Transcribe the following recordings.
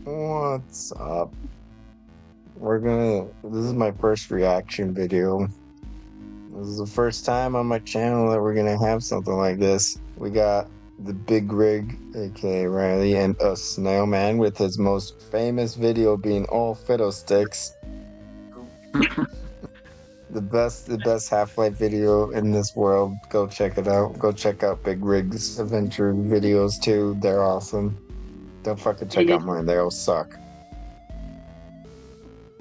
What's up? This is my first reaction video. This is the first time on my channel that we're gonna have something like this. We got the Big Rig, aka Riley, and a Snailman with his most famous video being all fiddlesticks. The best Half-Life video in this world. Go check it out. Go check out Big Rig's adventure videos too. They're awesome. Don't fucking check out mine. They all suck.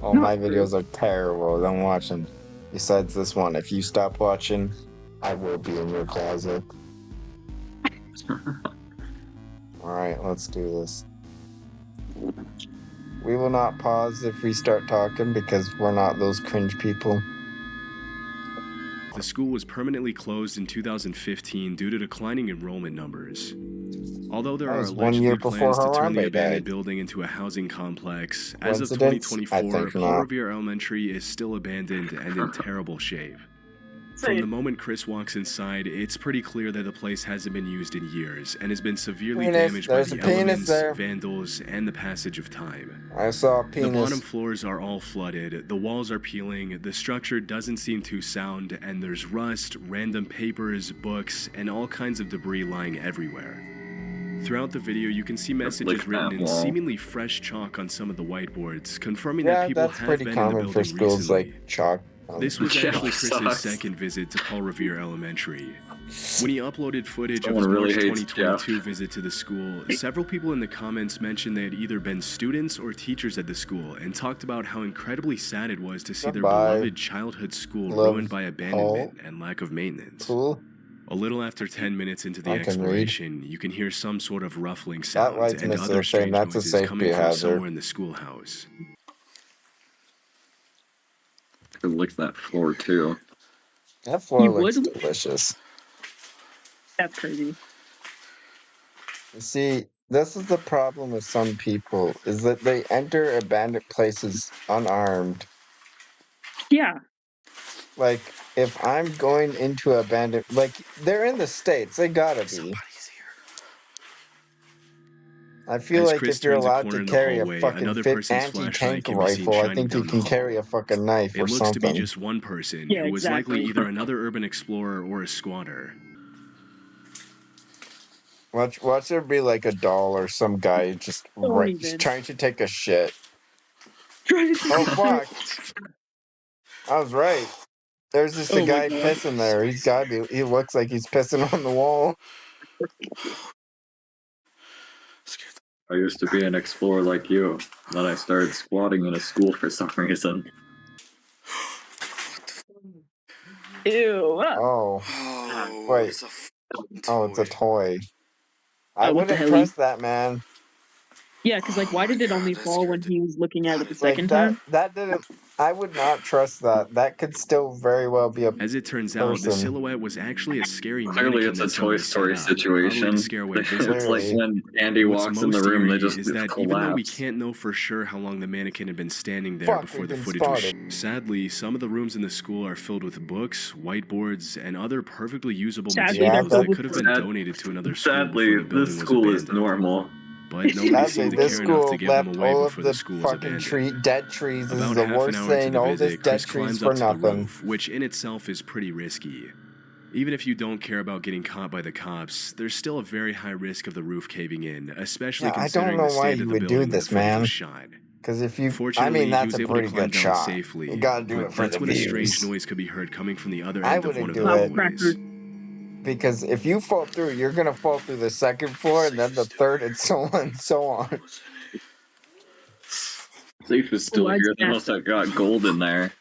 All my videos are terrible. Don't watch them. Besides this one, if you stop watching, I will be in your closet. Alright, let's do this. We will not pause if we start talking because we're not those cringe people. The school was permanently closed in 2015 due to declining enrollment numbers. Although there are allegedly plans to turn the abandoned building into a housing complex, as of 2024, Paul Revere Elementary is still abandoned and in terrible shape. From the moment Chris walks inside, it's pretty clear that the place hasn't been used in years and has been severely damaged by the elements, vandals, and the passage of time. I saw a penis. The bottom floors are all flooded, the walls are peeling, the structure doesn't seem too sound, and there's rust, random papers, books, and all kinds of debris lying everywhere. Throughout the video, you can see messages written in seemingly fresh chalk on some of the whiteboards, confirming that people have been in the building recently. Like chalk. This was actually Chris's second visit to Paul Revere Elementary. When he uploaded footage of his March 2022 visit to the school, several people in the comments mentioned they had either been students or teachers at the school and talked about how incredibly sad it was to see their beloved childhood school ruined by abandonment and lack of maintenance. A little after 10 minutes into the exploration, you can hear some sort of ruffling sounds and other strange noises coming from somewhere in the schoolhouse. It licks that floor too. That floor looks delicious. That's crazy. See, this is the problem with some people, is that they enter abandoned places unarmed. Yeah. Like, if I'm going into abandoned, like, they're in the States, they gotta be. I feel like if you're allowed to carry a fucking anti-tank rifle, I think you can carry a fucking knife or something. It looks to be just one person who was likely either another urban explorer or a squatter. Watch there be like a doll or some guy just trying to take a shit. Oh fuck! I was right. There's just a guy pissing there. He's gotta be. He looks like he's pissing on the wall. I used to be an explorer like you. Then I started squatting in a school for some reason. Ew. Oh. Wait. Oh, it's a toy. I wouldn't trust that, man. Yeah, because, like, why did it only fall when he was looking at it the second time? That didn't... I would not trust that. That could still very well be a As it turns out, the silhouette was actually a scary Clearly it's a Toy Story situation. It's like when Andy walks in the room, they just collapse. Even though we can't know for sure how long the mannequin had been standing there before the footage was shot. Sadly, some of the rooms in the school are filled with books, whiteboards, and other perfectly usable materials that could have been donated to another school. Sadly, this school is normal. But nobody seemed to care enough to give them away before the school was abandoned. Dead trees is About the half worst an hour thing. into the All visit, this dead Chris trees climbs for up to the nothing. roof, which in itself is pretty risky. Even if you don't care about getting caught by the cops, there's still a very high risk of the roof caving in, especially considering the state of the building that the footage was shot. Because if you, Fortunately, that's he was a able pretty to climb good down shot. safely. You gotta do it for That's the when a views. strange noise could be heard coming from the other end of one of the do it. hallways. Because if you fall through, you're gonna fall through the second floor and then the third and so on and so on. Safe is still here. They must have got gold in there.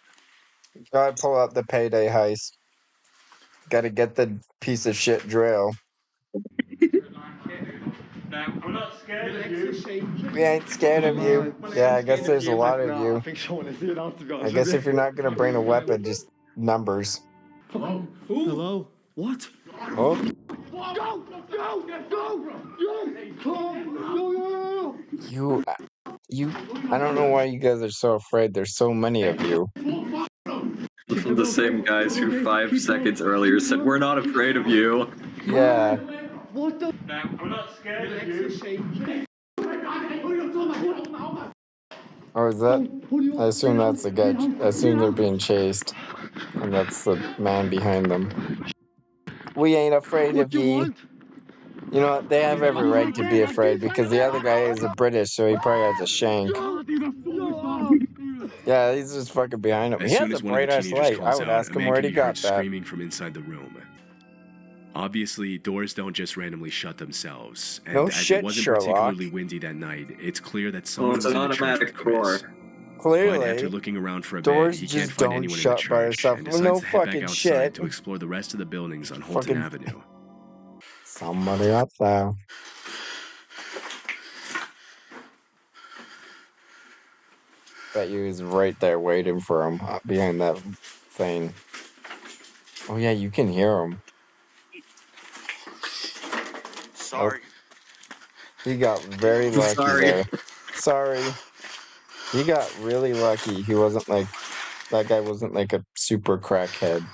Gotta pull out the payday heist. Gotta get the piece of shit drill. We're not scared of you. We ain't scared of you. Yeah, I guess there's a lot of you. I guess if you're not gonna bring a weapon, just numbers. Hello? Hello? What? Oh. You, I don't know why you guys are so afraid. There's so many of you. The same guys who 5 seconds earlier said, "We're not afraid of you." Yeah. We're not scared of you. Or is that? I assume that's the guy. I assume they're being chased, and that's the man behind them. We ain't afraid of ye. You know what? They have every right to be afraid because the other guy is a British, so he probably has a shank. Yeah, he's just fucking behind him. As He soon has as a one of the bright ass teenagers light. I calls would out, ask a him man where can he be heard got that. screaming from inside the room. Obviously, doors don't just randomly shut themselves, and No as shit, it wasn't Sherlock. particularly windy that night, it's clear that someone it's was an in the church with automatic door. Chris. But Clearly, after looking around for a doors bit, he can't just find don't anyone in the shut by church themselves. and Well, decides no to head back fucking outside shit. to explore the rest of the buildings on Holton Fucking Avenue. somebody up there. Bet you he's right there waiting for him behind that thing. Oh yeah, you can hear him. Sorry. Oh, he got very lucky Sorry. there. Sorry. He got really lucky. He wasn't like that guy wasn't like a super crackhead.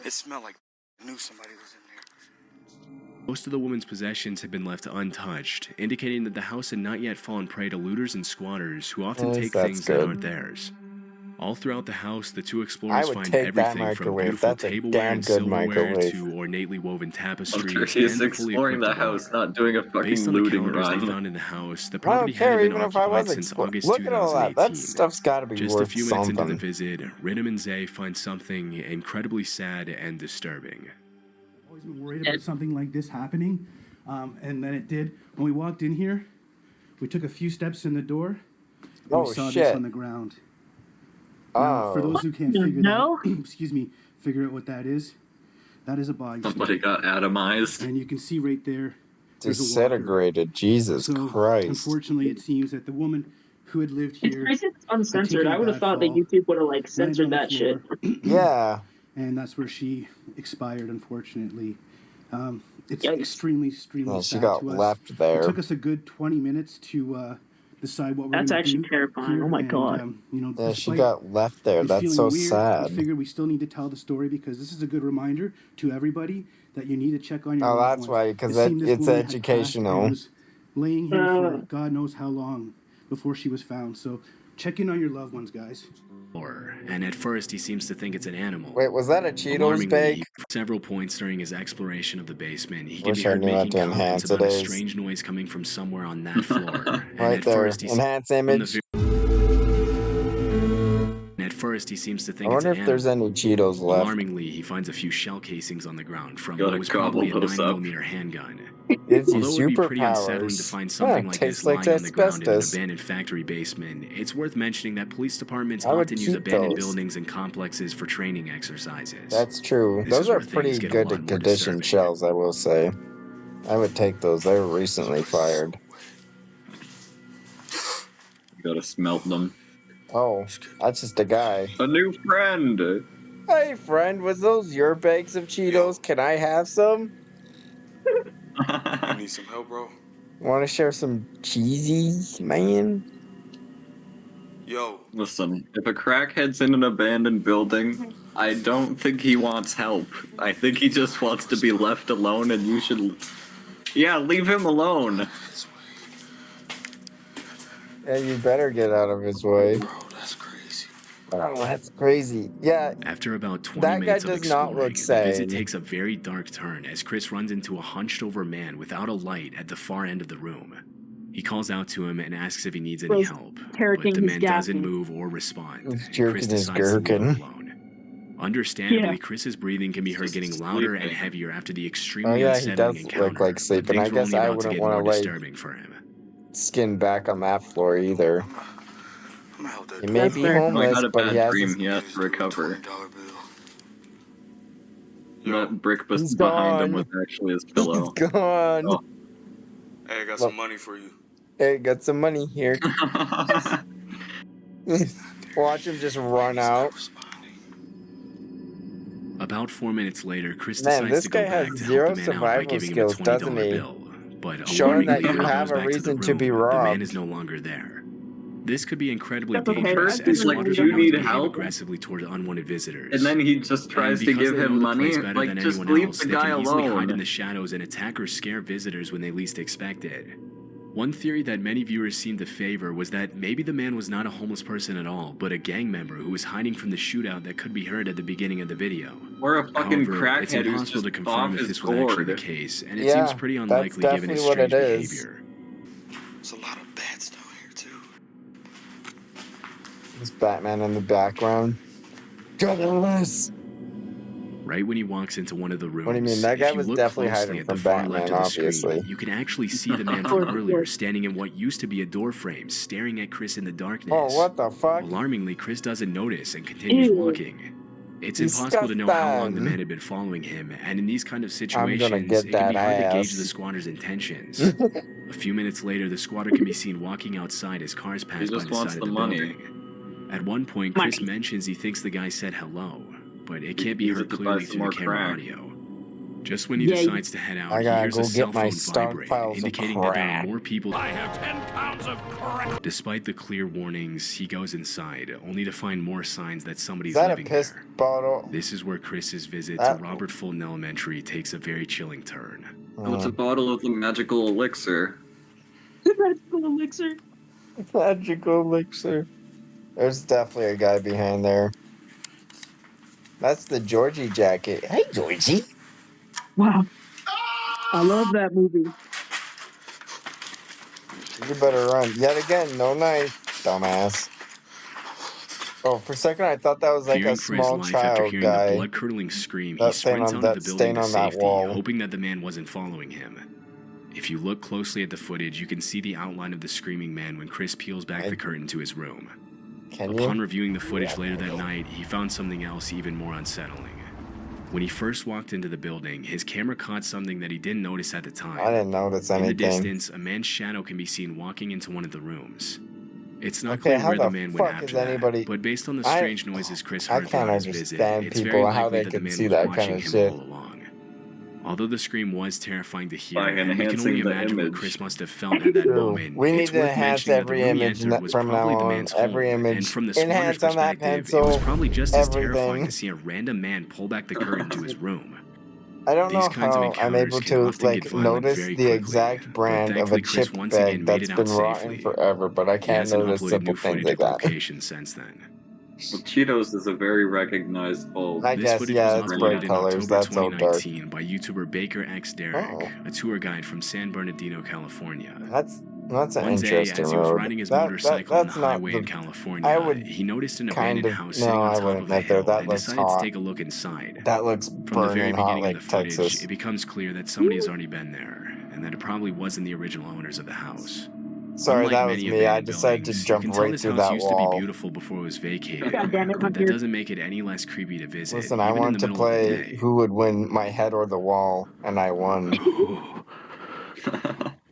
It smelled like I knew somebody was in there. Most of the woman's possessions had been left untouched, indicating that the house had not yet fallen prey to looters and squatters who often take things that aren't theirs. All throughout the house, the two explorers find everything from beautiful tableware and silverware to ornately woven tapestry He's and fully exploring equipped the house, bar. not doing a Based fucking on the looting calendars they run. found in the house, the I don't property care hadn't been even if I occupied was since exploring. August Look at all that. 2018. That stuff's got to be Just worth a few minutes into the something. visit, Ridham and Zay find something incredibly sad and disturbing. Always been worried about something like this happening, and then it did. When we walked in here, we took a few steps in the door, and we saw this on the ground. Now, for those who can't figure out, figure out what that is a body. Somebody got atomized. And you can see right there. Disintegrated. Jesus Christ. Unfortunately, it seems that the woman who had lived here. It's crazy it's uncensored. I would have thought that YouTube would have like censored that shit. Yeah. And that's where she expired, unfortunately. It's extremely sad she got to us. left there. It took us a good 20 minutes to decide what we're going to do. That's actually terrifying. Oh my god. Yeah, she got left there. That's so sad. We figured we still need to tell the story because this is a good reminder to everybody that you need to check on your Oh, loved that's ones. why, because It seemed this it's woman had passed educational. and was laying here for God knows how long before she was found. So check in on your loved ones, guys. And at first he seems to think it's an animal. Wait, was that a Cheetos bag? Several points during his exploration of the basement, he Wish can I be knew heard how making to comments enhance about a it is. strange noise coming from somewhere on that floor. And Right at there, first he enhance image. At first, he seems to think I it's wonder an if there's animal. any Cheetos left. Alarmingly, he finds a few shell casings on the ground from Gotta what was probably a gobble those up. 9mm handgun. It's Although it would be pretty unsettling to superpowers. find something like this Tastes like lying on the ground in an asbestos. abandoned factory basement, it's worth mentioning that police departments I would often use keep abandoned those. buildings and complexes for training exercises. That's true. This Those is are where things pretty get a good lot more condition disturbing. shells, I will say. I would take those. They were recently fired. You gotta smelt them. Oh, that's just a guy. A new friend! Hey, friend, was those your bags of Cheetos? Can I have some? You need some help, bro? Want to share some cheesies, man? Yo. Listen, if a crackhead's in an abandoned building, I don't think he wants help. I think he just wants to be left alone, and you should... Yeah, leave him alone. Yeah, you better get out of his way. Bro, that's crazy. Oh, that's crazy. Yeah, After about 20 that guy minutes of does not exploring, look the visit sane. takes a very dark turn as Chris runs into a hunched-over man without a light at the far end of the room. He calls out to him and asks if he needs any Bro's help, but parroting the his man doesn't gasping. move or respond. He's and Chris jerking his decides to leave him gherkin. alone. Understandably, Yeah. Chris's breathing can be heard Just getting louder and sleeping. heavier after the Oh extremely yeah, he unsettling does encounter. look like but sleeping. things I were guess only I about to wouldn't get want more to like disturbing for him. skin back on that floor either. I'm gonna help that He may be fair. I homeless, got a but he bad has dream. his... He has to recover. $20 bill. That brick He's behind him gone. was actually his pillow. He's gone. Oh. Hey, I got some money for you. Hey, got some money here. Watch him just run out. About 4 minutes later, Chris Man, decides this to go guy has back to zero help the man out by survival giving skills, him a doesn't $20 he? bill. But Showing that alarmingly, you when he have goes a back to the reason to room, be the robbed. man is no longer there. This could be incredibly That's okay. dangerous That's as like, squatters do are you known to need behave help? aggressively toward unwanted visitors. And then he just tries to because give they know him the money. place better Like, than just anyone leave else, the they guy can easily hide in alone. the shadows and attack or scare visitors when they least expect it. One theory that many viewers seemed to favor was that maybe the man was not a homeless person at all, but a gang member who was hiding from the shootout that could be heard at the beginning of the video. Or a fucking However, it's crackhead who's impossible just to confirm off if his this was actually the gourd. case, and it Yeah, seems pretty that's unlikely given his definitely what strange it is. behavior. There's a lot of bats down here too. There's Batman in the background. Dragonless! Right when he walks into one of the rooms, What do you mean? That guy if you was look definitely closely hiding at the from far Batman, left of the obviously. screen, you can actually see the man from earlier standing in what used to be a door frame, staring at Chris in the darkness. Oh, what the fuck? Alarmingly, Chris doesn't notice and continues walking. It's impossible to know how long the man had been following him, and in these kind of situations, get it can that be hard to gauge ass. the squatter's intentions. A few minutes later, the squatter can be seen walking outside as cars pass by just the wants side of the the money. building. At one point, Chris mentions he thinks the guy said hello, but it can't be Use heard it to buy clearly some through more the camera crack. audio. Just when he Yeah, decides to head out, I he gotta hears go a get cell my phone vibrate, stockpiles of indicating that there are crack. more people. I have 10 pounds of crack. Despite the clear warnings, he goes inside, only to find more signs that Is somebody's that a living piss there. bottle? This is where Chris's visit That- to Robert Fulton Elementary takes a very chilling turn. It's a bottle of the magical elixir. Magical elixir. Magical elixir. There's definitely a guy behind there. That's the Georgie jacket. Hey, Georgie. Wow. I love that movie. You better run. Yet again, no knife, dumbass. Oh, for a second I thought that was like Fearing a for his small life after child hearing the guy. blood-curdling scream, he That stain sprints on out that of the building stain to on that safety, wall. hoping that the man wasn't following him. If you look closely at the footage, you can see the outline of the screaming man when Chris peels back the curtain to his room. Can Upon you? reviewing the footage later that night, he found something else even more unsettling. When he first walked into the building, his camera caught something that he didn't notice at the time. I didn't notice In the anything. distance, a man's shadow can be seen walking into one of the rooms. It's not Okay, clear how where the the man fuck went is after that, anybody- but based on the I- strange noises Chris I heard can't throughout his visit, understand it's very people, how likely they that the can man see was that watching kind of him shit. all along. Although the scream was terrifying to hear, By and we can enhancing only the imagine what image. Chris must have felt at that True. moment. We need it's to worth enhance mentioning every that the room he image entered was from probably now the on. man's Every home, image. and from the squatter's Enhance on that perspective, it pencil. was probably just as terrifying Everything. to see a random man pull back the curtain to his room. I don't know These kinds of how I'm encounters able can to often like get violent notice very the quickly, exact but brand of a thankfully Chris chip once again bag made that's it been out rotten safely. forever, but I He can't hasn't notice uploaded simple new things footage like of that. location since then. Well, Cheetos is a very recognizable. I This guess, footage yeah, was it's uploaded bright in colors. October That's so dark. 2019 by YouTuber Baker X Derek, Oh. a tour guide from San Bernardino, California. That's an One day, interesting as he was road. riding his motorcycle on the that's not highway the- in California, I would he noticed an kind abandoned of- house no, sitting on I top wouldn't of a admit there. hill That and looks decided hot. to take a look inside. That looks From the very burning hot beginning like of the footage, Texas. it becomes clear that somebody has already been there, and that it probably wasn't the original owners of the house. Sorry, Unlike that was many me. I abandoned decided to buildings, jump you can tell right this through house that used to be wall. beautiful before it was vacated, God damn it, but that Hunter. doesn't make it any less creepy to visit, Listen, I even in wanted the to middle of the play day. who would win, my head or the wall, and I won.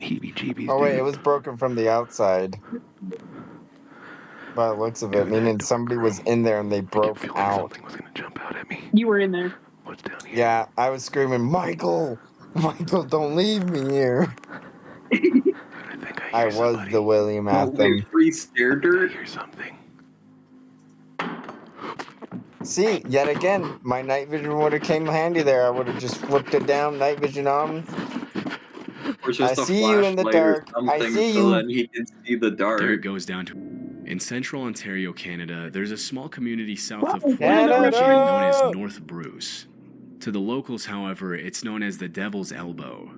Heebie-jeebies, Oh wait, dude. it was broken from the outside. By the looks of it, Dude, that meaning door somebody was girl. in there and they I kept broke feeling out. something was gonna jump out at me. You were in there. What's down here? Yeah, I was screaming, Michael! Michael, don't leave me here! Dude, I think I I hear was somebody. the William Oh, Atham. wait, free stair I dirt? hear something. See, yet again, my night vision would have came handy there. I would have just flipped it down, night vision on. Or just I a see you in the flashlight or dark. I something see so you. then he can see the dark. There it goes down to. In central Ontario, Canada, there's a small community south of Wow, Port Elizabeth Canada! known as North Bruce. To the locals, however, it's known as the Devil's Elbow.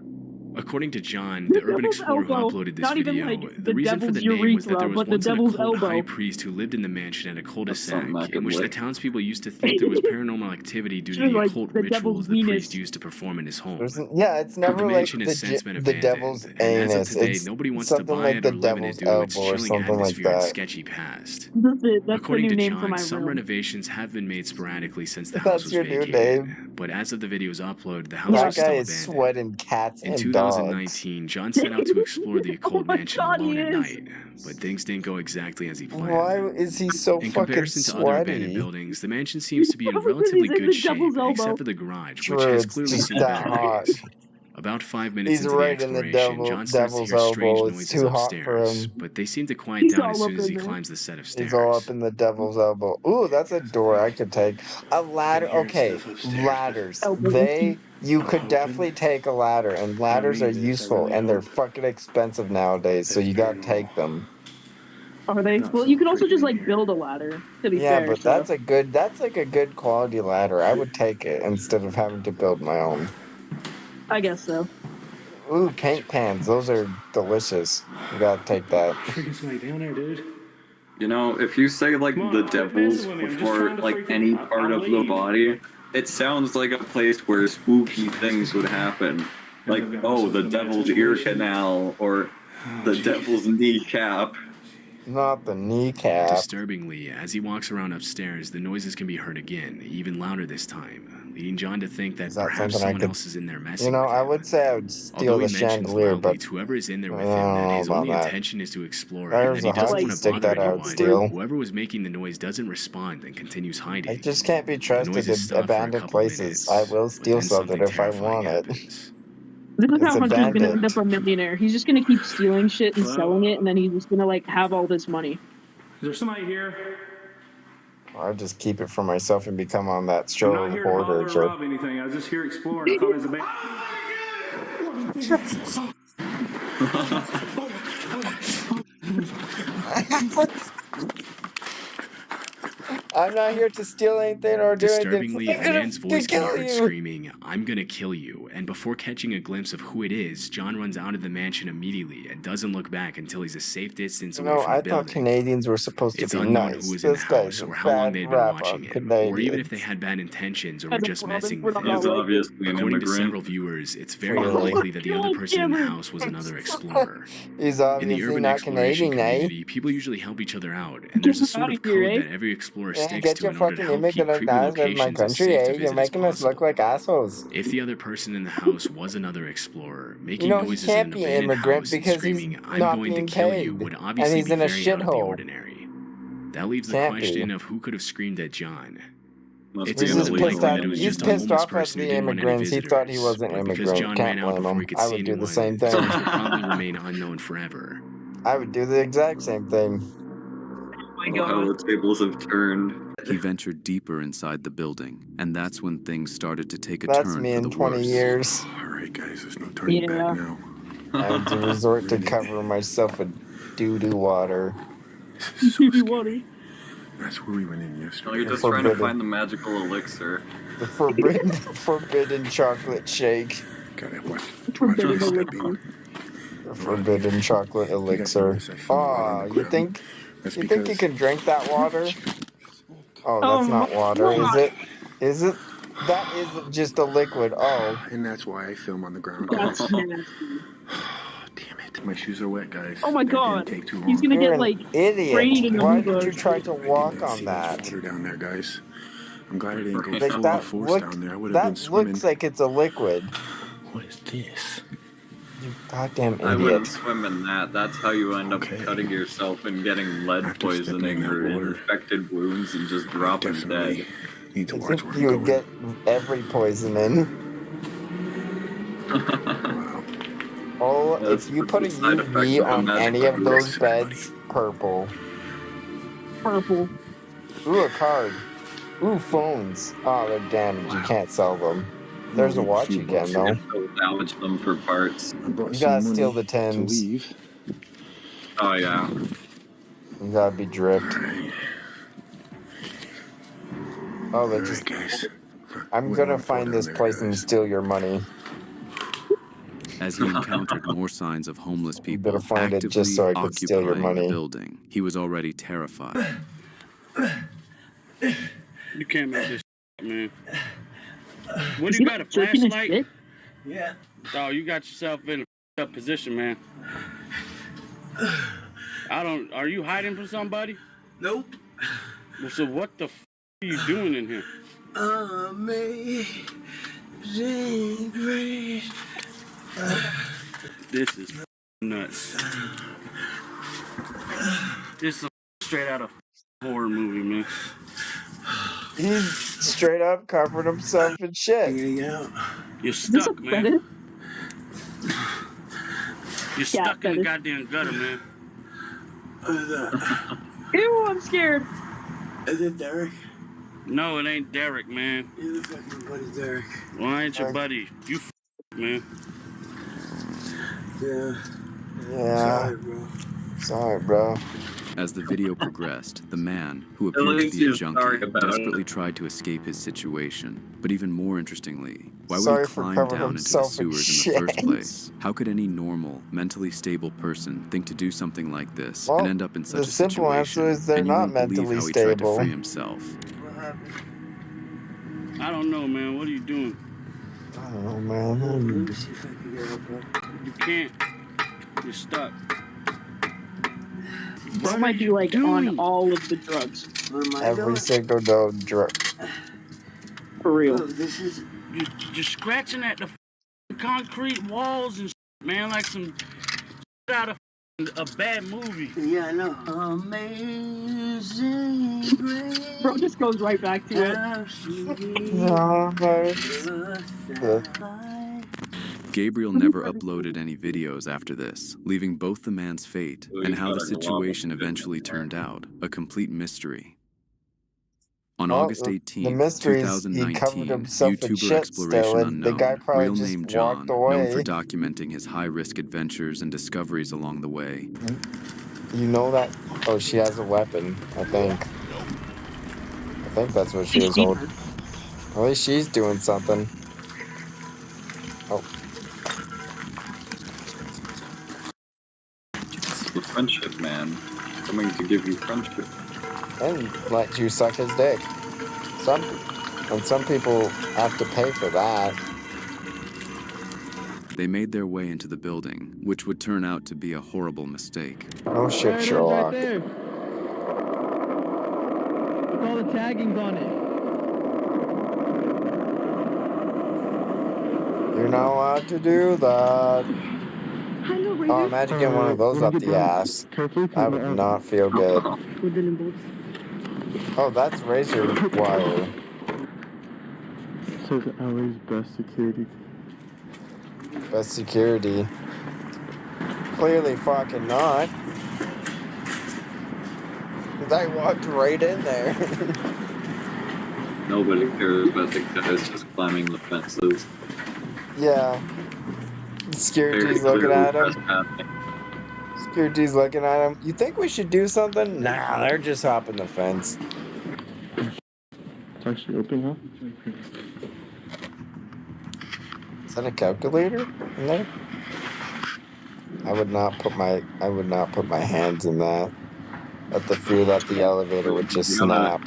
According to John, the The urban Devil's explorer who Elbow. uploaded this Not even video, like the the reason for the Devil's name was that there urethra, was but the once an Devil's occult high Elbow. priest who lived in the mansion at a cul-de-sac something I in could which the lick. townspeople used to think there was paranormal activity due to Should've the like occult the rituals Devil's the priest Venus. used to perform in his home. Yeah, it's The never like mansion has since been the abandoned, devil's and as of anus. today, It's nobody wants to something buy like it the or live in devil's it due to its elbow or chilling something like atmosphere and that. sketchy past. That's the According new to name for my John, some room. renovations have been made sporadically since the That's house was your new vacated. name. But as of the video's upload, the house That was still guy is abandoned. sweating cats In and dogs. 2019, John set out to explore the occult Oh my mansion God, alone he at is. night, but things didn't go exactly as he planned. Why is he so In fucking comparison to other abandoned sweaty? buildings, the mansion seems to be in Because relatively he's in good the shape, Devil's Elbow. except for the garage, True, which has it's clearly just seen that better hot. days. About 5 minutes He's into right the in the exploration, John starts to devil's hear strange elbow. It's noises too hot for upstairs, him. but they seem to quiet He's down all as soon up as in he there. climbs the set of stairs. He's all up in the devil's elbow. Ooh, that's a door I could take. A ladder. Okay, ladders. You could definitely take a ladder, and ladders are useful, and they're fucking expensive nowadays, so you gotta take them. Are they? Well, you could also just like build a ladder. To be Yeah, fair, but so. that's like a good quality ladder. I would take it instead of having to build my own. I guess so. Ooh, paint pans. Those are delicious. You gotta take that. Freaking somebody down there, dude. You know, if you say like the devils before like any part of the body, it sounds like a place where spooky things would happen. Like, oh, the devil's ear canal or the devil's kneecap. Not the kneecap. Disturbingly, as he walks around upstairs, the noises can be heard again, even louder this time, leading John to think that perhaps someone else is in there messing with him. I would say I would steal Although the he mentions chandelier, loudly but to whoever is in there with I him don't that know his about only that. intention is to explore, There's and that he a doesn't hockey want to stick bother that I would anyone. steal. Whoever was making the noise doesn't respond and continues hiding. I just can't be The trusted noises in stop for a abandoned couple places. minutes, I will but steal then something if I terrifying want it. happens. This is It's how Hunter's gonna end abandoned. up a millionaire. He's just gonna keep stealing shit and selling it, and then he's just gonna like have all this money. Is there somebody here? I'll just keep it for myself and become on that I'm show not here to bother hoarder or trip. rob anything. I was just here exploring. I thought it was a I'm not here to steal anything or do anything. Disturbingly, a man's voice can be heard screaming, "I'm gonna kill you," and before catching a glimpse of who it is, John runs out of the mansion immediately and doesn't look back until he's a safe distance away from the I building. thought Canadians were supposed to It's be unknown nice. who was in the This guy's house a or how long bad they had been rap watching on him, or even if Canadians. they had bad intentions or I were don't just know, messing we're with not him. He's obviously an According to immigrant. several viewers, it's very unlikely that the other person in the house was another explorer. He's In the obviously urban not exploration Canadian, eh? community, people usually help each other out, and there's a sort of code that every explorer Yeah, sticks get to your in order to fucking help keep immigrant creepy guys in my locations as country, safe eh? to You're visit as making us look possible. like assholes. If the other person in the house was another explorer, making You know, he noises in can't an be an abandoned immigrant house and because he's screaming, "I'm not going to being kill you," paid. would And obviously he's be in a very out of the shithole. ordinary. That leaves the Can't be. question of who could have screamed at John. Must It's be He's more just than illegal. pissed likely off. that it was He's just a pissed homeless off at person who the didn't want any immigrants. He thought he visitors, was an but because immigrant. John ran Can't out blame before he him. could I see would do anyone, the same his thing. voice will probably remain unknown forever. I would do the exact same thing. Oh, how the tables have turned. He ventured deeper inside the building, and that's when things started to take a That's turn me for in the 20 worse. years. Alright, guys, there's no turning Yeah. back now. I had to resort to cover myself with doo-doo water. This is so You scary. want it? That's where we went in No, yesterday. you're just trying to Forbidden. find the magical elixir. The forbidden chocolate shake. Gotta watch Forbidden my elixir. stepping. The forbidden chocolate elixir. Oh, you think you can drink that water? Oh, that's Oh not my water, is God. it? Is it? That is just a liquid. Oh, And that's why I film on the ground. That's nasty. Damn it. My shoes are wet, guys. Oh my That God. didn't take too long. He's gonna you're get an like idiot. sprayed in the Why window. did you try to walk See on that that? water down there, guys. I'm glad I didn't go Like, full Like force down there. I would have been that swimming. looks like it's a liquid. What is this? You goddamn I wouldn't idiot. swim in that. That's how you end up Okay. cutting yourself and getting lead After stepping poisoning in or that water, infected wounds and just dropping Definitely dead. need to I watch think where you I'm would going. get every poison in. Wow. Oh, That's if you put a the side effect UV of a on magic any of those elixir, beds, purple. Purple. Ooh, a card. Ooh, phones. Oh, they're damaged. You can't sell them. There's a watch you can, though. They'll damage them for parts. I brought You some gotta money steal the to tins. leave. Oh yeah. You gotta be dripped. Alright, Oh, they're alright, just. guys. I'm Wouldn't gonna wanna fall find down this there, place and guys. steal your money. As he encountered more signs of homeless people better find it actively just so I could steal your occupying the money. building, he was already terrified. You can't make this man. What Is do he you got, a jerking his flashlight? shit? Yeah. Oh, you got yourself in a up position, man. Are you hiding from somebody? Nope. Well, so what the are you doing in here? Amazing grace. This is nuts. This is straight out of horror movie, man. He's straight up covered himself in shit. You're Is this a stuck, man. credit? You're stuck in the goddamn gutter, man. Ew, I'm scared. Is it Derek? No, it ain't Derek, man. You're the fucking buddy, Derek. Well, I ain't your buddy. You man. Yeah. Yeah. Sorry, bro. Sorry, bro. As the video progressed, the man, who appeared to be a junkie, desperately tried to escape his situation. But even more interestingly, why would he climb down into the sewers in the first place? How could any normal, mentally stable person think to do something like this and end up in such a situation? The simple answer is they're not mentally how he tried to stable. free himself. I don't know, man. What are you doing? I don't know, man. Let me see if I can get up, bro. You can't. You're stuck. Bro might be like on all of the drugs. Every single drug. For real. Look, this is... You're scratching at the concrete walls and man, like some out of a bad movie. Yeah, I know. Amazing grace. Bro just goes right back to it. Gabriel never uploaded any videos after this, leaving both the man's fate and how the situation eventually turned out a complete mystery. On August 18, 2019, YouTuber Exploration Unknown, real name John, known for documenting his high-risk adventures and discoveries along the way. You know that? Oh, she has a weapon, I think. I think that's what she was holding. At least she's doing something. Oh. The friendship, man. Coming to give you friendship. And let you suck his dick. Some people have to pay for that. They made their way into the building, which would turn out to be a horrible mistake. Oh shit, Sherlock. Right there. Look, all the taggings on it. You're not allowed to do that. Oh, imagine getting one of those up the ass. That would not feel good. Oh, that's razor wire. Says LA's best security. Best security. Clearly fucking not. 'Cause I walked right in there. Nobody cares about the guys just climbing the fences. Yeah. Security's looking at him. Security's looking at him. You think we should do something? Nah, they're just hopping the fence. It's actually open, huh? Is that a calculator in there? I would not put my hands in that. At the fear that the elevator would just snap.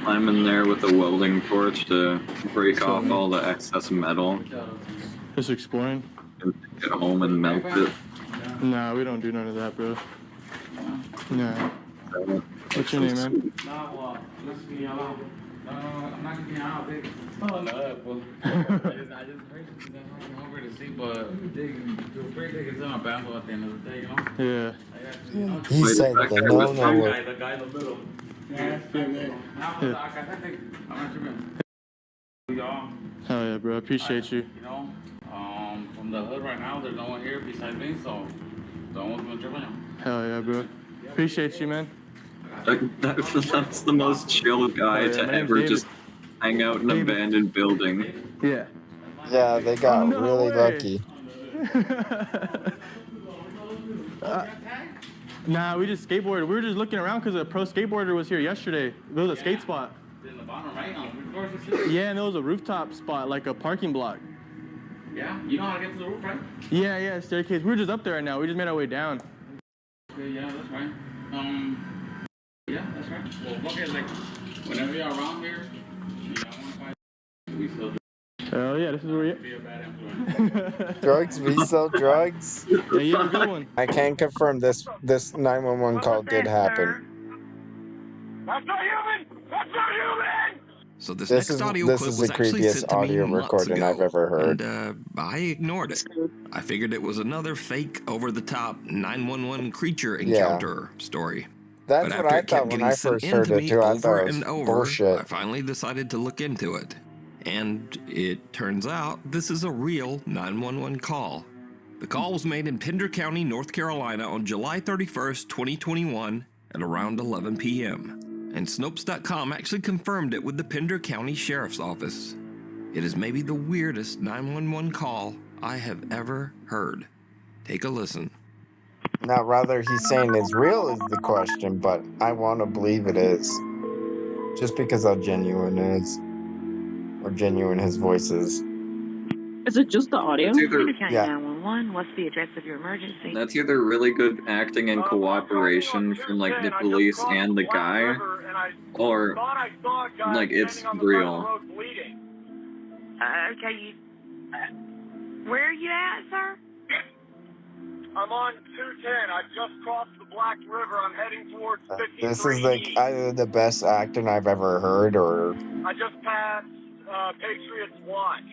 Climb in there with a welding torch to break off all the excess metal. Just exploring. And get home and melt it. Nah, we don't do none of that, bro. Nah. What's your name, man? I'm not gonna be out, big. Oh, no, well, I just heard something over to see, but feel free to take it to my bathroom at the end of the day, you know? Yeah. He said the no. The guy in the middle. Yeah. I'm not tripping. Y'all. Hell yeah, bro. Appreciate you. You know, from the hood right now, there's no one here besides me, so don't want to trip on you. Hell yeah, bro. Appreciate you, man. That's the most chill guy to ever just hang out in an abandoned building. Yeah. Yeah, they got really lucky. Nah, we just skateboarded. We were just looking around because a pro skateboarder was here yesterday. There was a skate spot. In the bottom right, on the roof doors and shit? Yeah, and there was a rooftop spot, like a parking block. Yeah? You know how to get to the roof, right? Yeah, staircase. We were just up there right now. We just made our way down. Okay, yeah, that's right. Yeah, that's right. Well, fuck it, like, whenever you're around here, you know, I want to find we still do. Hell yeah, this is where we Be a bad influence. Drugs? We sell drugs? Yeah, you have a good one. I can confirm this 911 call did happen. That's not human! That's not human! So this next audio clip was the actually creepiest sent to me audio months recording ago, I've ever heard. and I ignored it. I figured it was another fake, over-the-top 911 creature encounter story. That's But what after I it kept thought when getting I sent first in heard to it me too. I over thought it was and over, bullshit. I finally decided to look into it. And it turns out this is a real 911 call. The call was made in Pender County, North Carolina on July 31st, 2021 at around 11 p.m. And Snopes.com actually confirmed it with the Pender County Sheriff's Office. It is maybe the weirdest 911 call I have ever heard. Take a listen. Now, rather he's saying it's real is the question, but I want to believe it is. Just because how genuine it is. Or genuine his voice is. Is it just the audio? Yeah. 911, what's the address of your emergency? That's either really good acting and cooperation from like the police and the guy, or like it's real. Okay, where are you at, sir? I'm on 210. I just crossed the Black River. I'm heading towards 53. This is like either the best acting I've ever heard, or... I just passed Patriots Watch.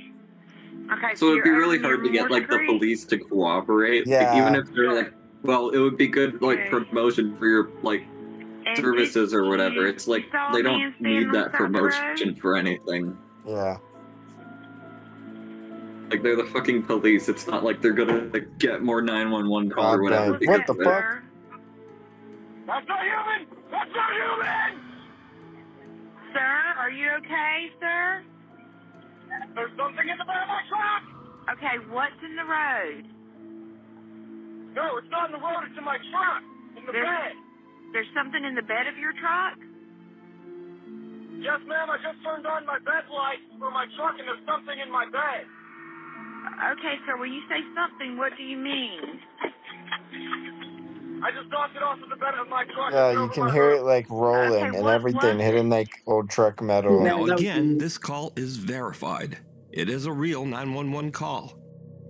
Okay, So it'd be really hard to get like the police to cooperate. Yeah. Like, even if they're like, well, it would be good like promotion for your like services or whatever. It's like they don't need that promotion for anything. Yeah. Like they're the fucking police. It's not like they're gonna like get more 911 calls or whatever. What the fuck? That's not human! That's not human! Sir, are you okay, sir? There's something in the bed of my truck! Okay, what's in the road? No, it's not in the road, it's in my truck! In the bed! There's something in the bed of your truck? Yes, ma'am, I just turned on my bed lights for my truck and there's something in my bed. Okay, sir, when you say something, what do you mean? I just knocked it off of the bed of my truck. Yeah, you can hear it like rolling and everything, hitting like old truck metal. Now again, this call is verified. It is a real 911 call.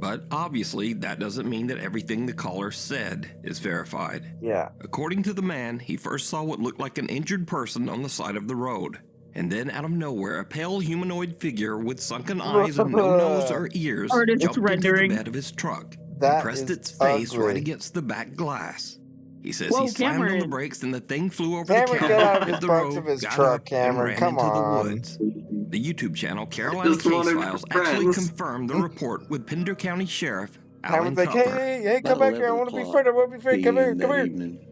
But obviously, that doesn't mean that everything the caller said is verified. Yeah. According to the man, he first saw what looked like an injured person on the side of the road. And then out of nowhere, a pale humanoid figure with sunken eyes and no nose or ears jumped into the bed of his truck and pressed its face right against the back glass. He says he slammed on the brakes and the thing flew over the counter, hit the road, got up, and ran into the woods. The YouTube channel Carolina Case Files actually confirmed the report with Pender County Sheriff Alan like, Cutler. hey, come back here, I want to be friend, come here. Evening,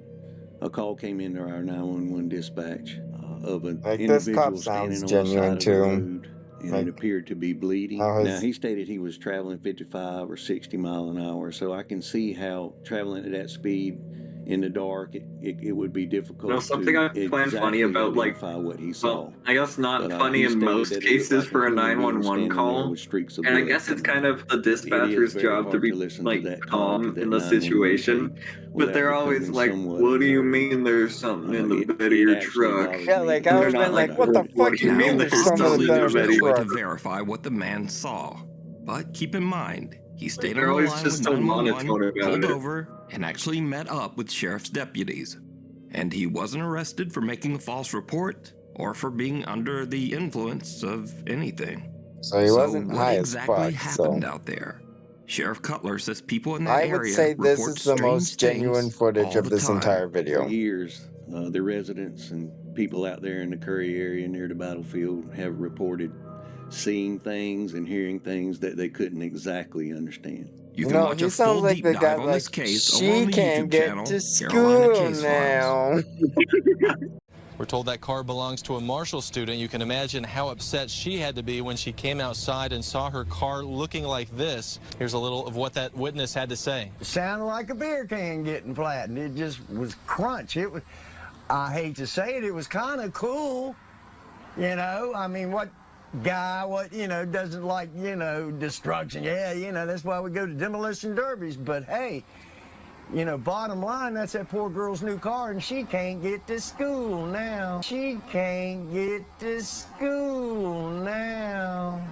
a call came into our 911 dispatch of an like, this individual cop standing sounds on the genuine side of too. the road, and Like, it appeared to be bleeding. Now, he stated he was traveling 55 or 60 mile an hour, so I can see how traveling at that speed in the dark, it would be difficult. No, something I find funny about like, what he saw. well, I guess not funny in most cases for a 911 call, and I guess it's kind of the dispatcher's job to be like calm in the situation, but they're always like, what do you mean there's something in the bed of your truck? Yeah, like, I was like, what the fuck do you mean there's something in the bed of There's your no way to truck? verify what the man saw. But keep in mind, he stayed They're on the always line just with so 911, monotone about pulled it. over, and actually met up with sheriff's deputies. And he wasn't arrested for making a false report or for being under the influence of anything. So he wasn't what high as exactly fuck, happened so. out there? Sheriff Cutler says people in that I area would say this report is the most strange genuine things footage all of the this time. entire video. For years, the residents and people out there in the Curry area near the battlefield have reported seeing things and hearing things that they couldn't exactly understand. You can watch a full deep dive on this case over on the YouTube channel, Carolina Case Files. We're told that car belongs to a Marshall student. You can imagine how upset she had to be when she came outside and saw her car looking like this. Here's a little of what that witness had to say. It sounded like a beer can getting flattened. It just was crunch. It was, I hate to say it, it was kind of cool. You know, I mean, what guy, doesn't like, destruction? Yeah, that's why we go to demolition derbies. But hey, bottom line, that's that poor girl's new car, and she can't get to school now. She can't get to school now.